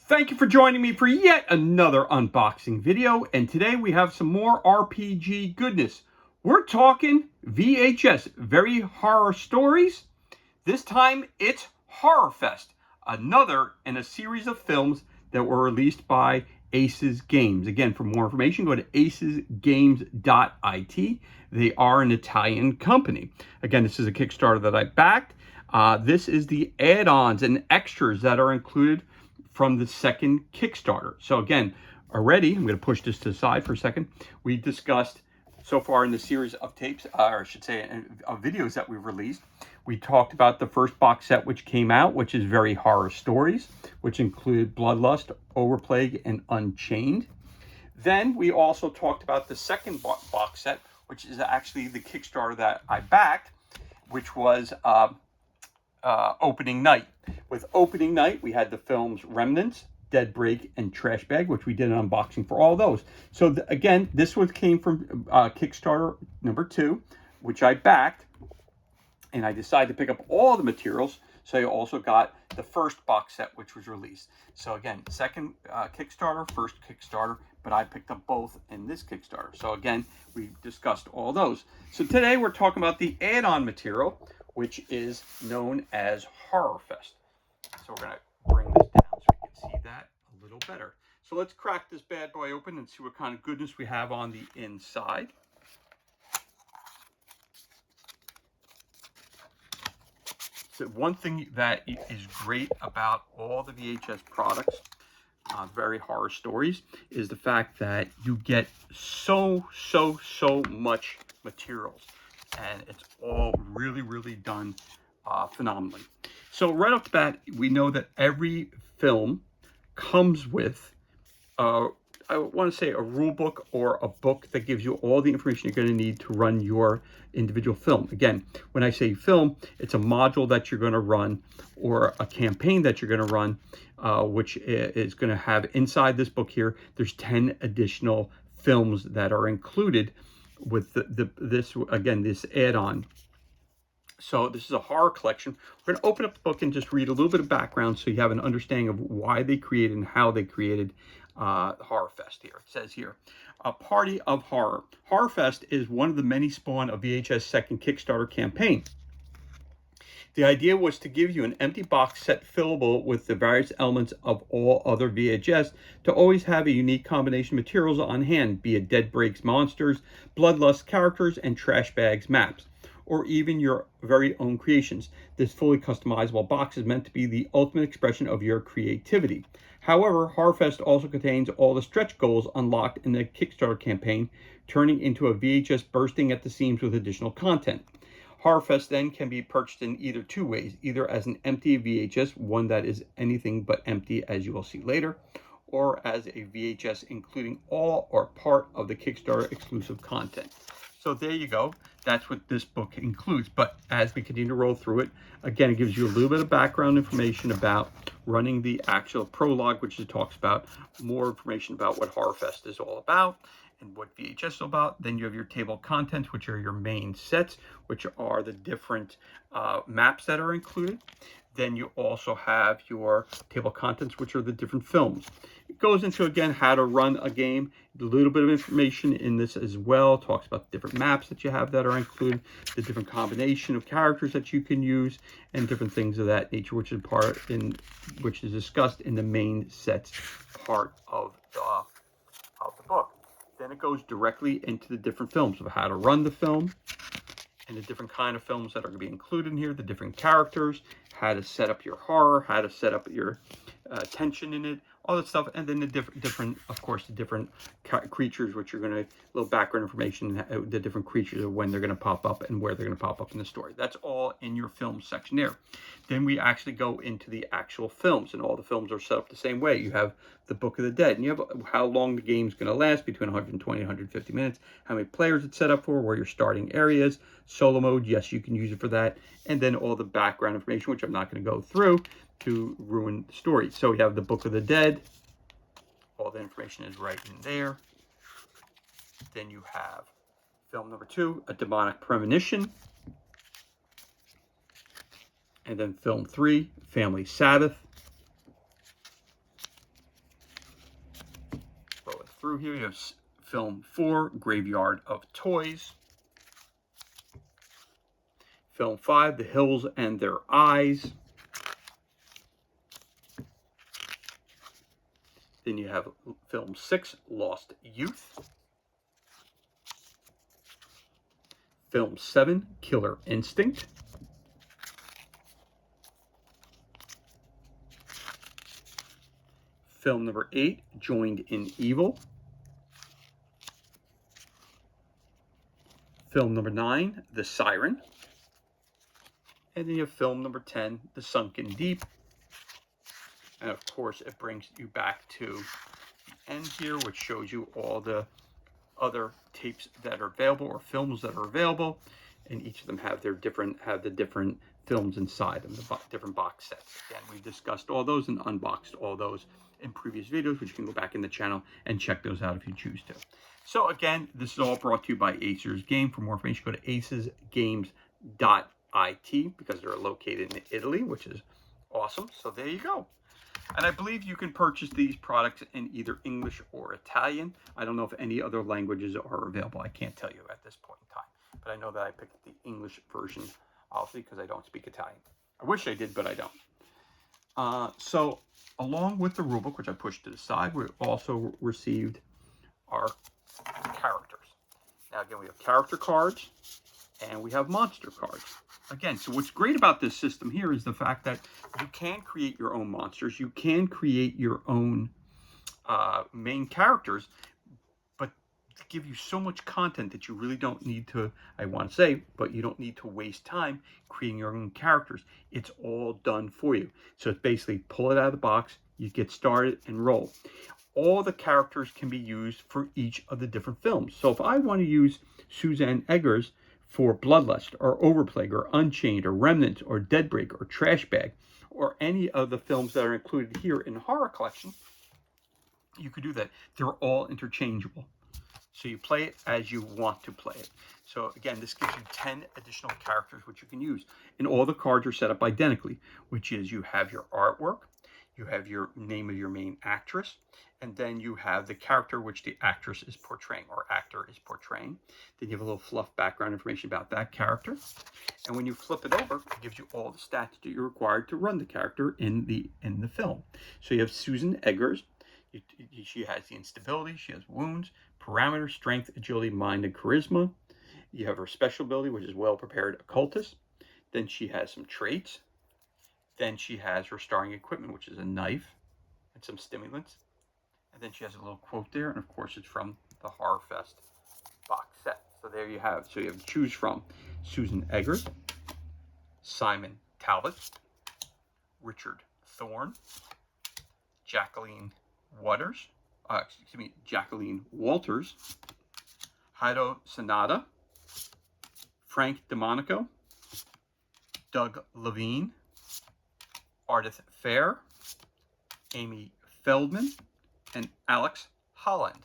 Thank you for joining me for yet another unboxing video, and today we have some more RPG goodness. We're talking VHS-Very horror stories. This time it's Horrorfest, another in a series of films that were released by Aces Games. Again, for more information, go to acesgames.it. They are an Italian company. Again, this is a Kickstarter that I backed. This is the add-ons and extras that are included from the second Kickstarter. So again, already, I'm going to push this to the side for a second. We discussed so far in the series of tapes, or I should say, of videos that we've released. We talked about the first box set which came out, which is Very Horror Stories, which included Bloodlust, Overplague, and Unchained. Then we also talked about the second box set, which is actually the Kickstarter that I backed, which was Opening Night. With Opening Night, we had the films Remnants, Dead Break, and Trash Bag, which we did an unboxing for all those. So again, this one came from Kickstarter number 2, which I backed, and I decided to pick up all the materials. So you also got the first box set, which was released. So again, second Kickstarter, first Kickstarter, but I picked up both in this Kickstarter. So again, we discussed all those. So today we're talking about the add-on material, which is known as Horrorfest. So we're going to bring this down so we can see that a little better. So let's crack this bad boy open and see what kind of goodness we have on the inside. So one thing that is great about all the VHS products, Very Horror Stories, is the fact that you get so much materials. And it's all really done phenomenally. So right off the bat, we know that every film comes with, I want to say, a rule book or a book that gives you all the information you're going to need to run your individual film. Again, when I say film, it's a module that you're going to run or a campaign that you're going to run, which is going to have inside this book here, there's 10 additional films that are included with this add-on. So this is a horror collection. We're going to open up the book and just read a little bit of background so you have an understanding of why they created and how they created Horrorfest here. It says here, a party of horror. Horrorfest is one of the many spawn of VHS second Kickstarter campaign. The idea was to give you an empty box set fillable with the various elements of all other VHS to always have a unique combination of materials on hand, be it Dead Breaks monsters, Bloodlust characters, and Trash Bags maps, or even your very own creations. This fully customizable box is meant to be the ultimate expression of your creativity. However, Horrorfest also contains all the stretch goals unlocked in the Kickstarter campaign, turning into a VHS bursting at the seams with additional content. Horrorfest then can be purchased in either two ways, either as an empty VHS, one that is anything but empty, as you will see later, or as a VHS including all or part of the Kickstarter exclusive content. So there you go. That's what this book includes. But as we continue to roll through it, again, it gives you a little bit of background information about running the actual prologue, which talks about more information about what Horrorfest is all about and what VHS is about. Then you have your table of contents, which are your main sets, which are the different maps that are included. Then you also have your table of contents, which are the different films. It goes into, again, how to run a game. A little bit of information in this as well. Talks about the different maps that you have that are included, the different combination of characters that you can use, and different things of that nature, which is discussed in the main sets part of the book. Then it goes directly into the different films of how to run the film and the different kind of films that are going to be included in here, the different characters, how to set up your horror, how to set up your tension in it, all that stuff, and then the different creatures, which are going to, little background information, the different creatures of when they're going to pop up and where they're going to pop up in the story. That's all in your film section there. Then we actually go into the actual films, and all the films are set up the same way. You have the Book of the Dead, and you have how long the game's going to last, between 120 and 150 minutes, how many players it's set up for, where your starting areas, solo mode, yes, you can use it for that, and then all the background information, which I'm not going to go through to ruin the story. So we have the Book of the Dead. All the information is right in there. Then you have film number 2, A Demonic Premonition. And then film 3, Family Sabbath. through here. You have film 4, Graveyard of Toys. Film 5, The Hills and Their Eyes. Then you have film 6, Lost Youth. Film 7, Killer Instinct. Film number 8, Joined in Evil. Film number 9, The Siren. And then you have film number 10, The Sunken Deep. And of course, it brings you back to the end here, which shows you all the other tapes that are available or films that are available. And each of them have the different films inside them, the different box sets. Again, we discussed all those and unboxed all those in previous videos, which you can go back in the channel and check those out if you choose to. So again, this is all brought to you by Acer's Game. For more information, go to acesgames.it because they're located in Italy, which is awesome. So there you go. And I believe you can purchase these products in either English or Italian. I don't know if any other languages are available. I can't tell you at this point in time. But I know that I picked the English version, obviously, because I don't speak Italian. I wish I did, but I don't. So along with the rulebook, which I pushed to the side, we also received our characters. Now, again, we have character cards and we have monster cards. Again, so what's great about this system here is the fact that you can create your own monsters. You can create your own main characters, but to give you so much content that you really don't need to, I want to say, but you don't need to waste time creating your own characters. It's all done for you. So it's basically pull it out of the box, you get started and roll. All the characters can be used for each of the different films. So if I want to use Suzanne Eggers for Bloodlust or Overplague or Unchained or Remnants or Deadbreak or Trash Bag or any of the films that are included here in the horror collection, you could do that. They're all interchangeable. So you play it as you want to play it. So again, this gives you 10 additional characters which you can use. And all the cards are set up identically, which is you have your artwork, you have your name of your main actress, and then you have the character which the actress is portraying or actor is portraying. Then you have a little fluff background information about that character. And when you flip it over, it gives you all the stats that you're required to run the character in the film. So you have Susan Eggers. She has the instability, she has wounds, parameters, strength, agility, mind, and charisma. You have her special ability, which is well-prepared occultist. Then she has some traits. Then she has her starring equipment, which is a knife and some stimulants. And then she has a little quote there, and of course it's from the Horrorfest box set. So there you have. So you have to choose from Susan Eggers, Simon Talbot, Richard Thorne, Jacqueline Walters, Heido Sanada, Frank DeMonico, Doug Levine, Ardith Fair, Amy Feldman, and Alex Holland.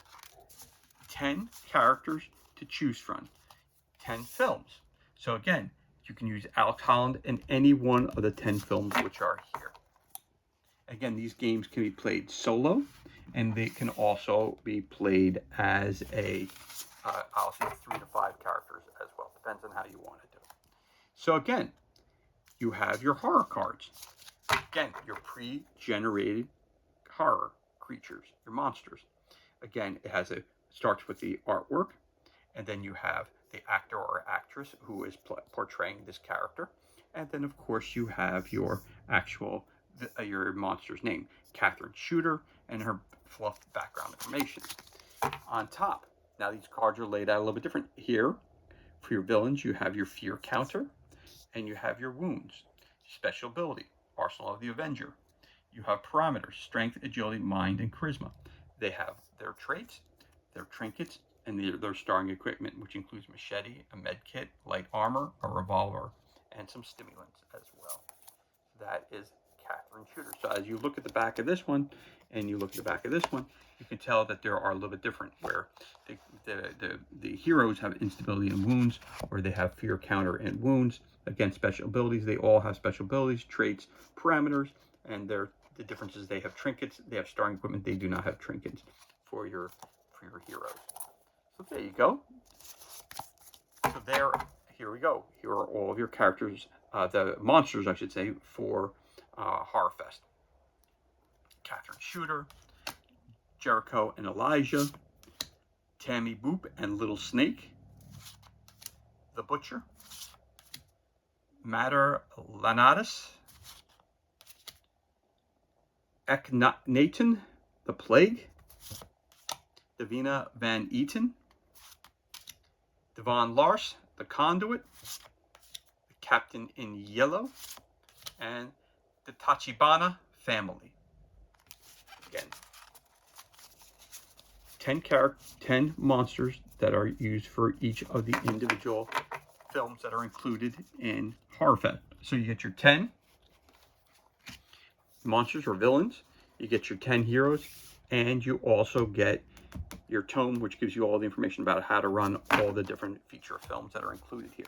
10 characters to choose from, 10 films. So again, you can use Alex Holland in any one of the 10 films which are here. Again, these games can be played solo, and they can also be played as a, I'll say 3 to 5 characters as well. Depends on how you want to do it. So again, you have your horror cards. Again, your pre-generated horror creatures, your monsters. Again, it starts with the artwork, and then you have the actor or actress who is portraying this character, and then of course you have your actual your monster's name, Catherine Shooter, and her fluff background information on top. Now these cards are laid out a little bit different. Here, for your villains, you have your fear counter, and you have your wounds, special ability, Arsenal of the Avenger. You have parameters, strength, agility, mind, and charisma. They have their traits, their trinkets, and their starring equipment, which includes machete, a med kit, light armor, a revolver, and some stimulants as well. That is Catherine Shooter. So as you look at the back of this one, and you look at the back of this one, you can tell that there are a little bit different, where the heroes have instability and wounds, or they have fear counter and wounds. Again, special abilities, they all have special abilities, traits, parameters, and the difference is they have trinkets, they have starring equipment, they do not have trinkets for your for your heroes. So there you go. So here we go. Here are all of your characters, the monsters, I should say, for Horrorfest. Catherine Shooter, Jericho and Elijah, Tammy Boop and Little Snake, the Butcher, Mater Lanatus, Eknatan, the Plague, Davina Van Eaton, Devon Lars, the Conduit, the Captain in Yellow, and the Tachibana family. Again, 10 monsters that are used for each of the individual films that are included in Horrorfest. So you get your 10 monsters or villains, you get your 10 heroes, and you also get your tome, which gives you all the information about how to run all the different feature films that are included here.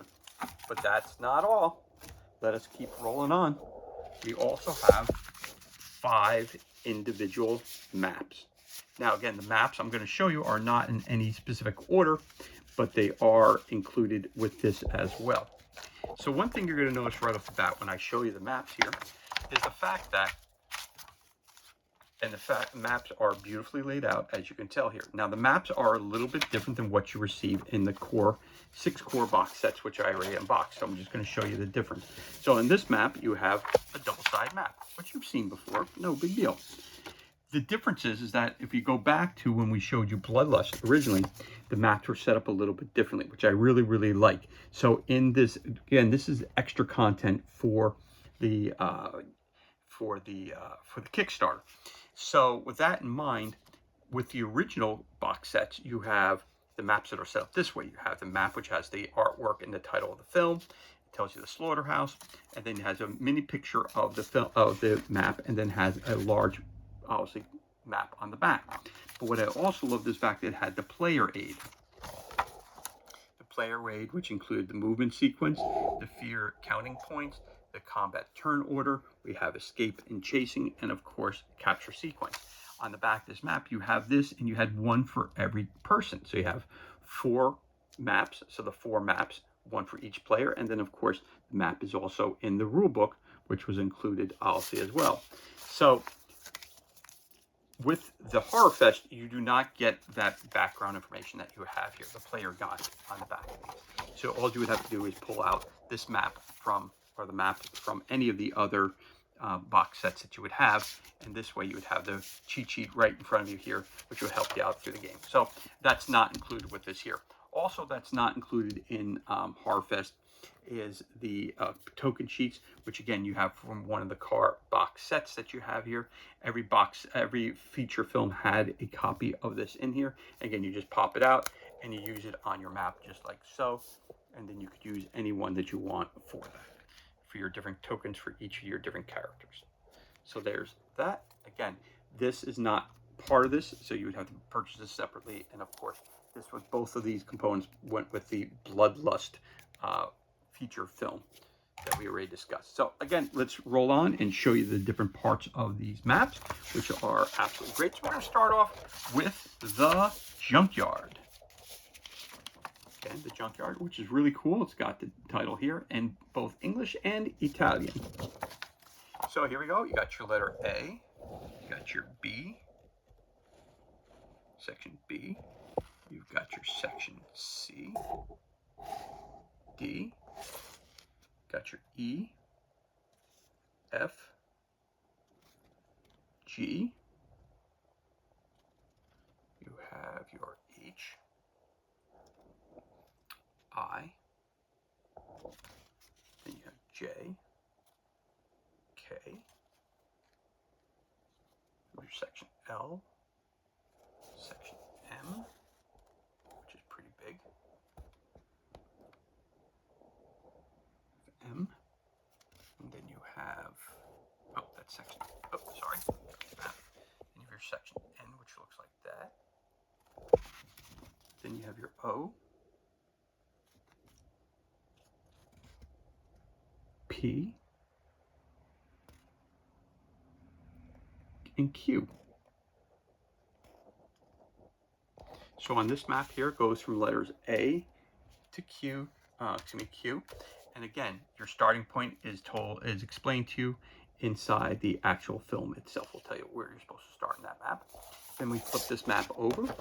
But that's not all. Let us keep rolling on. We also have 5 individual maps. Now, again, the maps I'm going to show you are not in any specific order, but they are included with this as well. So one thing you're going to notice right off the bat when I show you the maps here is the fact that, maps are beautifully laid out, as you can tell here. Now, the maps are a little bit different than what you receive in the 6 core box sets, which I already unboxed. So I'm just going to show you the difference. So in this map, you have a double-side map, which you've seen before. No big deal. The difference is that if you go back to when we showed you Bloodlust originally, the maps were set up a little bit differently, which I really, really like. So in this, again, this is extra content for the Kickstarter. So with that in mind, with the original box sets, you have the maps that are set up this way. You have the map which has the artwork and the title of the film. It tells you the slaughterhouse, and then it has a mini picture of the map, and then has a large, obviously, map on the back. But what I also loved is the fact that it had the player aid. The player aid, which included the movement sequence, the fear counting points, the combat turn order, we have escape and chasing, and of course, capture sequence. On the back of this map, you have this, and you had one for every person. So you have 4 maps, so the 4 maps, one for each player, and then of course, the map is also in the rule book, which was included, obviously, as well. So with the Horrorfest, you do not get that background information that you have here, the player guide on the back. So all you would have to do is pull out this map or the map from any of the other box sets that you would have, and this way you would have the cheat sheet right in front of you here, which would help you out through the game. So that's not included with this here. Also, that's not included in Horrorfest is the token sheets, which again you have from one of the car box sets that you have here. Every feature film had a copy of this in here. Again, you just pop it out and you use it on your map just like so, and then you could use any one that you want for that, for your different tokens for each of your different characters. So there's that. Again, this is not part of this, so you would have to purchase this separately, and of course this was, both of these components went with the Bloodlust feature film that we already discussed. So again, let's roll on and show you the different parts of these maps, which are absolutely great. So we're going to start off with the Junkyard. Again, the Junkyard, which is really cool. It's got the title here in both English and Italian. So here we go. You got your letter A, you got your B, section B, you've got your section C, D, got your E, F, G, you have your H, I, then you have J, K, your section L, section M, which is pretty big, M, and then you have, oh, that's section, oh, sorry, that. Then you have your section N, which looks like that. Then you have your O, P, and Q. So on this map here, it goes from letters A to Q, Q. And again, your starting point is explained to you inside the actual film itself. We'll tell you where you're supposed to start in that map. Then we flip this map over.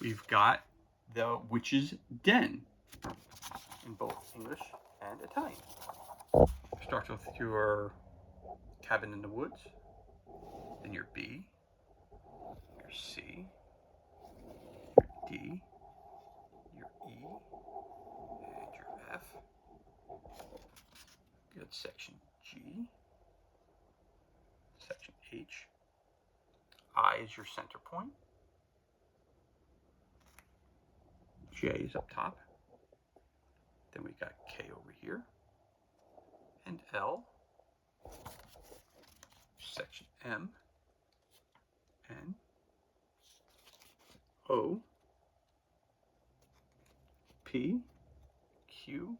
We've got the Witch's Den in both English and Italian. Starts with your Cabin in the Woods, then your B, your C, your D, your E, and your F. Good. Section G, section H. I is your center point. J is up top. Then we got K over here. And L. Section M. N. O. P. Q.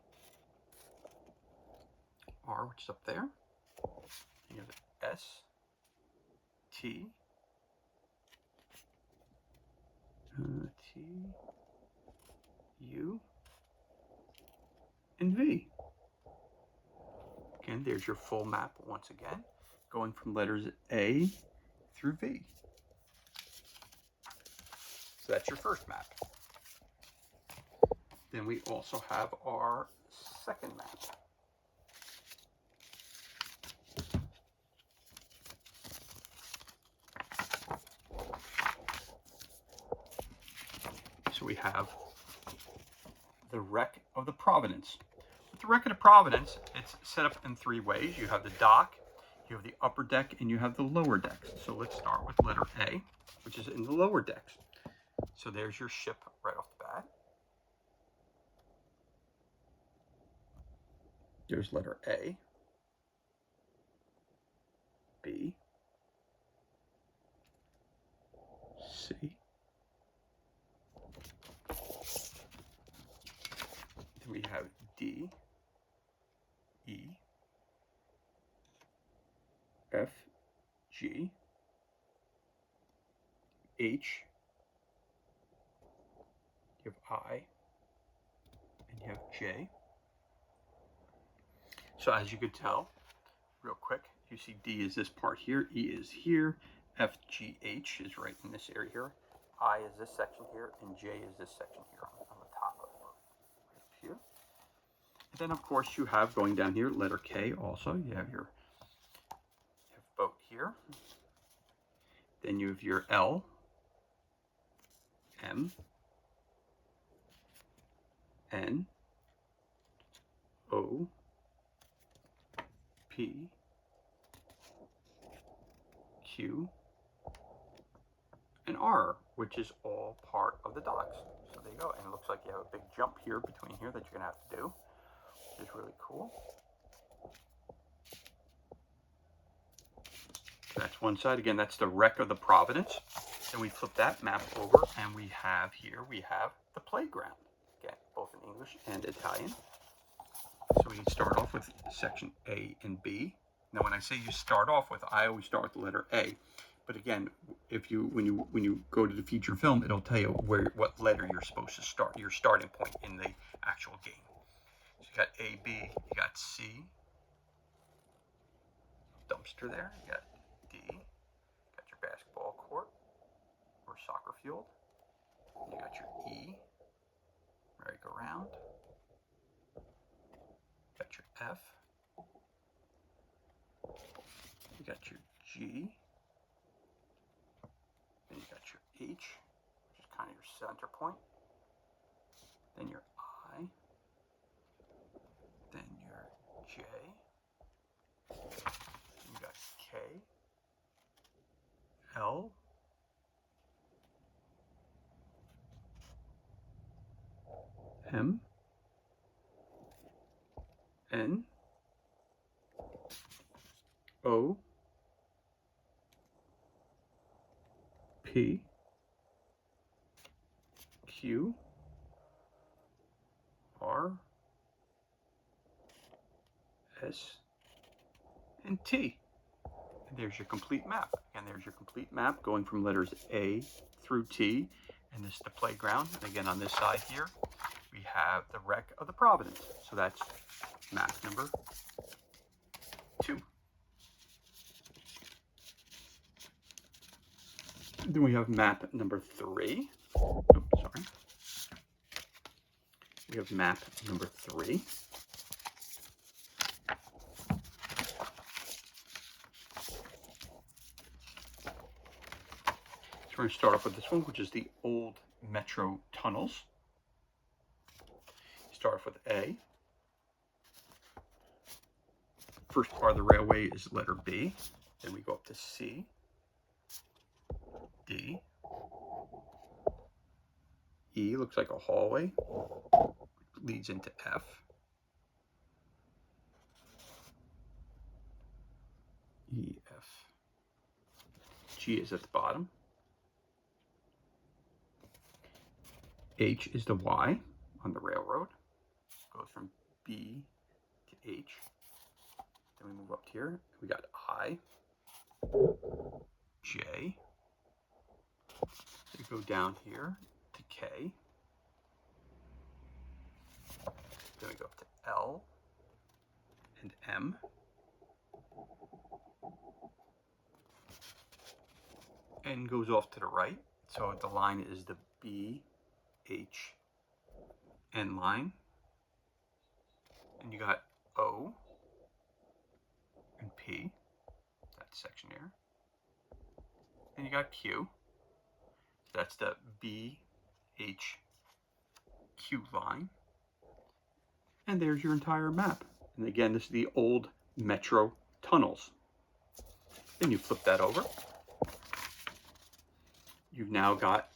R, which is up there. And you have the S. T. T. U. And V. Again, there's your full map once again, going from letters A through V. So that's your first map. Then we also have our second map. So we have the Wreck of the Providence. With the Wreck of the Providence, it's set up in three ways. You have the dock, you have the upper deck, and you have the lower decks. So let's start with letter A, which is in the lower decks. So there's your ship right off the bat. There's letter A, B, C, then we have D, E, F, G, H, you have I, and you have J. So as you could tell, real quick, you see D is this part here, E is here, F, G, H is right in this area here, I is this section here, and J is this section here on the top of it, right here. And then of course you have going down here, letter K also, you have boat here. Then you have your L, M, N, O, P, Q, and R, which is all part of the docks. So there you go. And it looks like you have a big jump here between here that you're going to have to do, which is really cool. So that's one side. Again, that's the Wreck of the Providence. Then we flip that map over, and we have the playground. Again, both in English and Italian. So we start off with section A and B. Now, when I say you start off with, I always start with the letter A. But again, when you go to the feature film, it'll tell you what letter you're supposed to start, your starting point in the actual game. So you got A, B, you got C, dumpster there, you got D, got your basketball court or soccer field, you got your E, merry-go-round, got your F, you got your G, then you got your H, which is kind of your center point, then your I, then your J, you got K, L, M, N, O, P, Q, R, S, and T. And there's your complete map. And there's your complete map going from letters A through T. And this is the playground. And again, on this side here, we have the wreck of the Providence. So that's map number 2. Then we have map number 3. Oops, sorry. We have map number 3. So we're going to start off with this one, which is the old metro tunnels. Start off with A. First part of the railway is letter B. Then we go up to C, D, E looks like a hallway, leads into F, E, F, G is at the bottom, H is the Y on the railroad, goes from B to H. Then we move up here, we got I, J, we go down here to K, then we go up to L and M, N goes off to the right, so the line is the B, H, N line, and you got O and P, that section here, and you got Q, that's the B, H, Q line, and there's your entire map. And again, this is the old metro tunnels. Then you flip that over. You've now got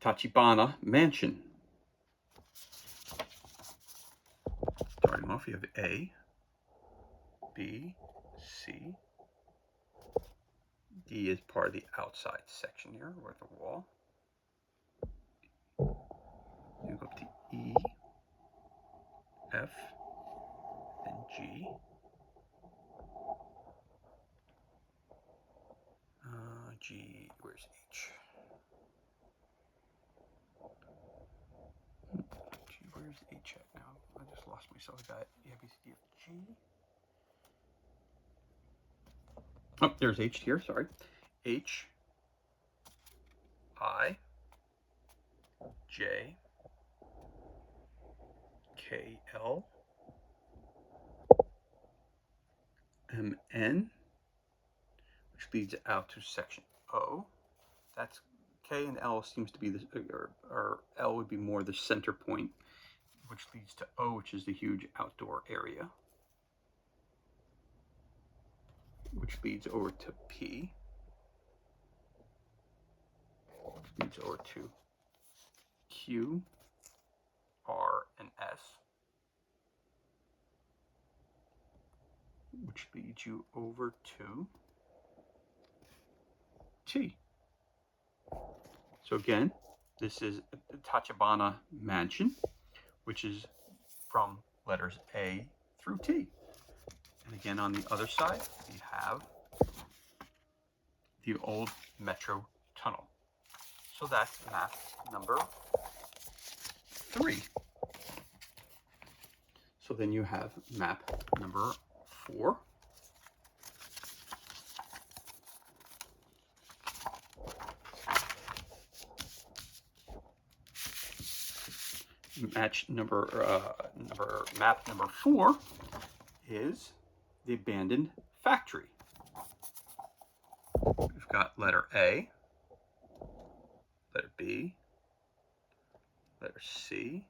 Tachibana Mansion. Starting off, you have A, B, C, D is part of the outside section here, or the wall. You go up to E, F, and G. G, where's H? G, where's H at now? I just lost myself. I got A, B, C, D, F, G. Oh, there's H here, sorry. H, I, J, K, L, M, N, which leads out to section O. That's K and L seems to be the, or L would be more the center point, which leads to O, which is the huge outdoor area, which leads over to P, which leads over to Q, R, and S, which leads you over to T. So again, this is the Tachibana Mansion, which is from letters A through T. And again, on the other side, we have the old metro tunnel. So that's map number 3. So then you have map number 4. Map number 4 is the abandoned factory. We've got letter A, letter B, letter C,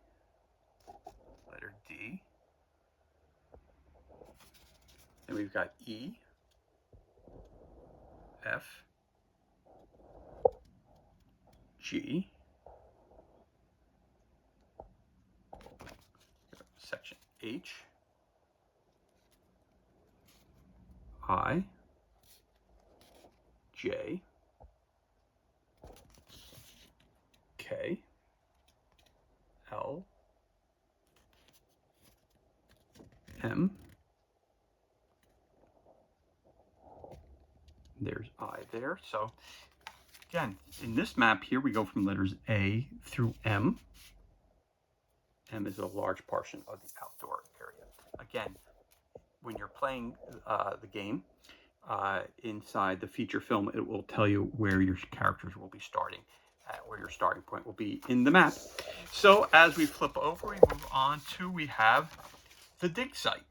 letter D, and we've got E, F, G, section H, I, J, K, L, M, there's I there. So Again, in this map here, we go from letters A through M. M is a large portion of the outdoor area. Again, when you're playing the game, inside the feature film, it will tell you where your characters will be starting, where your starting point will be in the map. So as we flip over, we move on to, we have the dig site,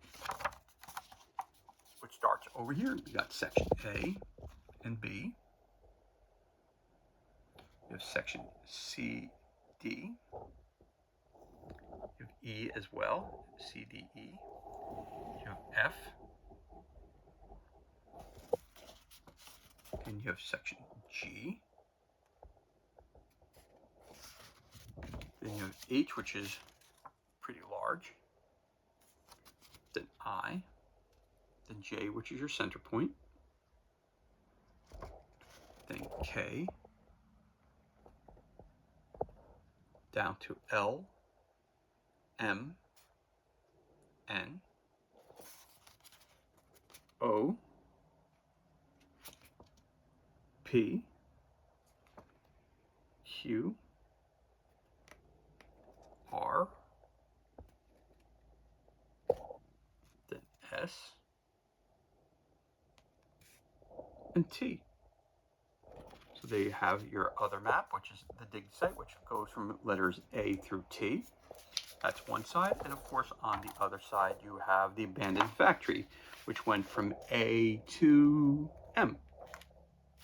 which starts over here. We got section A and B. You have section C, D. You have E as well, C, D, E. You have F. And you have section G. Then you have H, which is pretty large. Then I. Then J, which is your center point. Then K. Down to L, M, N, O, P, Q, R, then S, and T. So there you have your other map, which is the dig site, which goes from letters A through T. That's one side. And of course, on the other side, you have the abandoned factory, which went from A to M.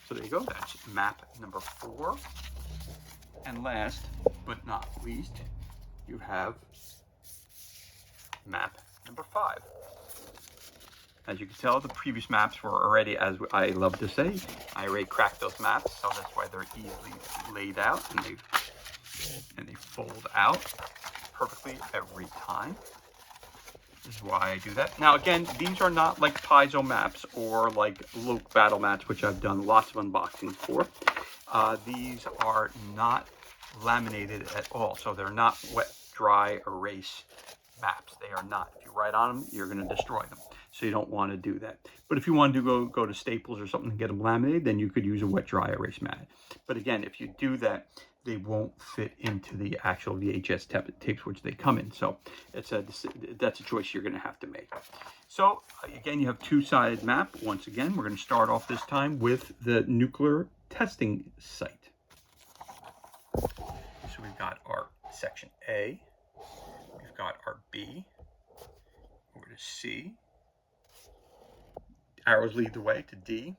So there you go. That's map number 4. And last but not least, you have map number 5. As you can tell, the previous maps were already, as I love to say, I already cracked those maps, so that's why they're easily laid out and they fold out perfectly every time. This is why I do that. Now again, these are not like piezo maps or like Loke battle mats, which I've done lots of unboxings for. These are not laminated at all, so they're not wet, dry, erase maps. They are not. If you write on them, you're going to destroy them. So you don't want to do that. But if you want to go to Staples or something and get them laminated, then you could use a wet dry erase mat. But again, if you do that, they won't fit into the actual VHS tapes which they come in. So that's a choice you're going to have to make. So again, you have two-sided map. Once again, we're going to start off this time with the nuclear testing site. So we've got our section A, we've got our B, over to C. Arrows lead the way to D.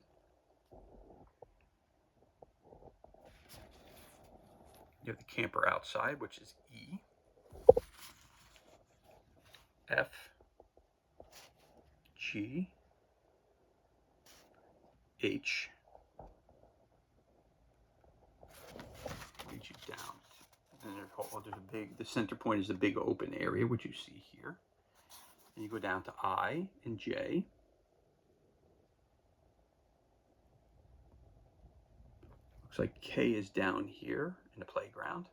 You have the camper outside, which is E. F. G. H. Leads you down. And the center point is the big open area, which you see here. And you go down to I and J. Looks like K is down here in the playground,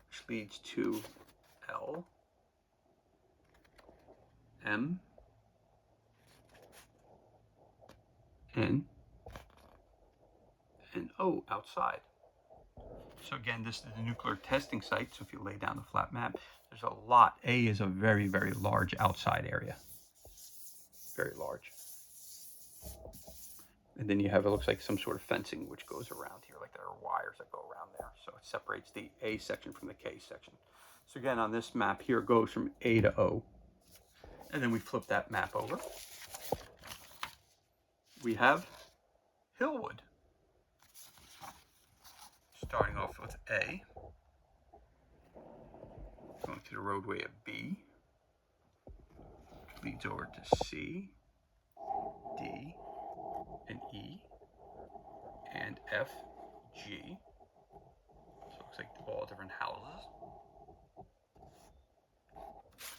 which leads to L, M, N, and O outside. So again, this is the nuclear testing site. So if you lay down the flat map, there's a lot. A is a very, very large outside area. Very large. And then you have, it looks like some sort of fencing which goes around here, like there are wires that go around there. So it separates the A section from the K section. So again, on this map here, it goes from A to O. And then we flip that map over. We have Hillwood. Starting off with A. Going to the roadway of B. Which leads over to C, D, and E, and F, G. So it looks like all different houses.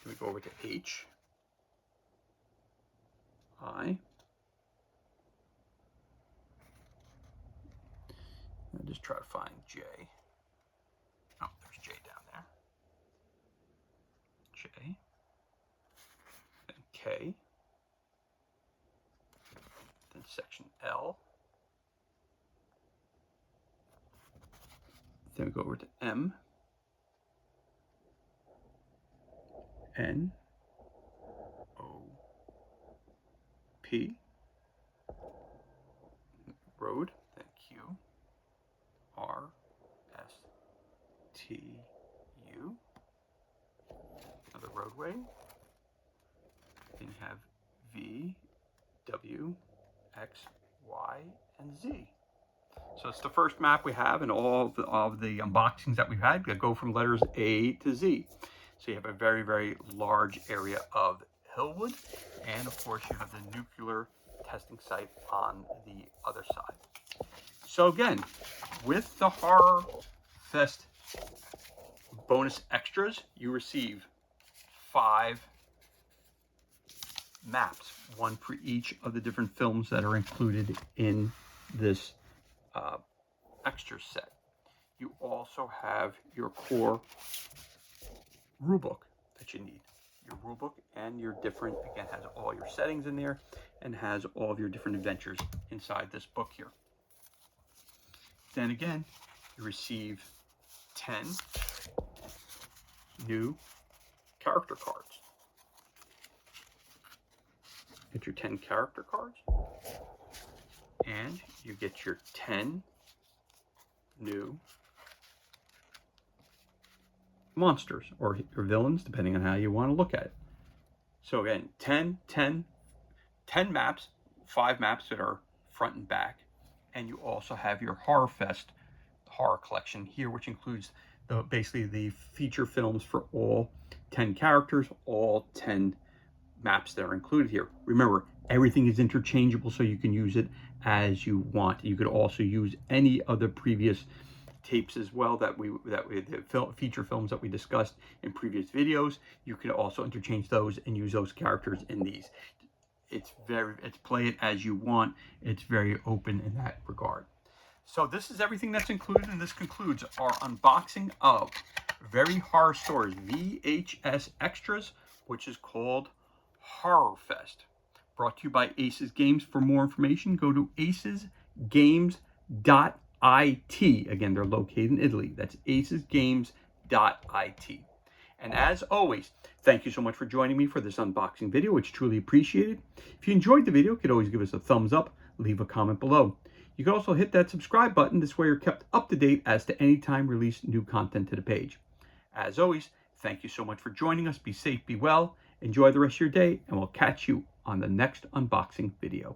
Then we go over to H, I. I'll just try to find J. Oh, there's J down there. J. Then K. Then section L. Then we go over to M, N, O, P, road, then Q, R, S, T, U, another roadway. Then you have V, W, X, Y, and Z. So it's the first map we have in all of the unboxings that we've had. We go from letters A to Z. So you have a very, very large area of Hillwood. And of course you have the nuclear testing site on the other side. So again, with the Horrorfest bonus extras, you receive 5 maps, one for each of the different films that are included in this extra set. You also have your core rulebook that you need. Your rulebook and your different, again, has all your settings in there and has all of your different adventures inside this book here. Then again, you receive 10 new character cards. Get your 10 character cards, and you get your 10 new monsters or villains, depending on how you want to look at it. So again, 10 maps, 5 maps that are front and back, and you also have your Horrorfest horror collection here, which includes basically the feature films for all 10 characters, all 10 maps that are included here. Remember, everything is interchangeable, so you can use it as you want. You could also use any of the previous tapes as well the feature films that we discussed in previous videos. You could also interchange those and use those characters in these. It's play it as you want. It's very open in that regard. So this is everything that's included, and this concludes our unboxing of Very Horror Stories VHS Extras, which is called Horrorfest. Brought to you by Aces Games. For more information, go to acesgames.it. Again, they're located in Italy. That's acesgames.it. And as always, thank you so much for joining me for this unboxing video. It's truly appreciated. If you enjoyed the video, you could always give us a thumbs up, leave a comment below. You can also hit that subscribe button. This way you're kept up to date as to any time release new content to the page. As always, thank you so much for joining us. Be safe, be well, enjoy the rest of your day, and we'll catch you on the next unboxing video.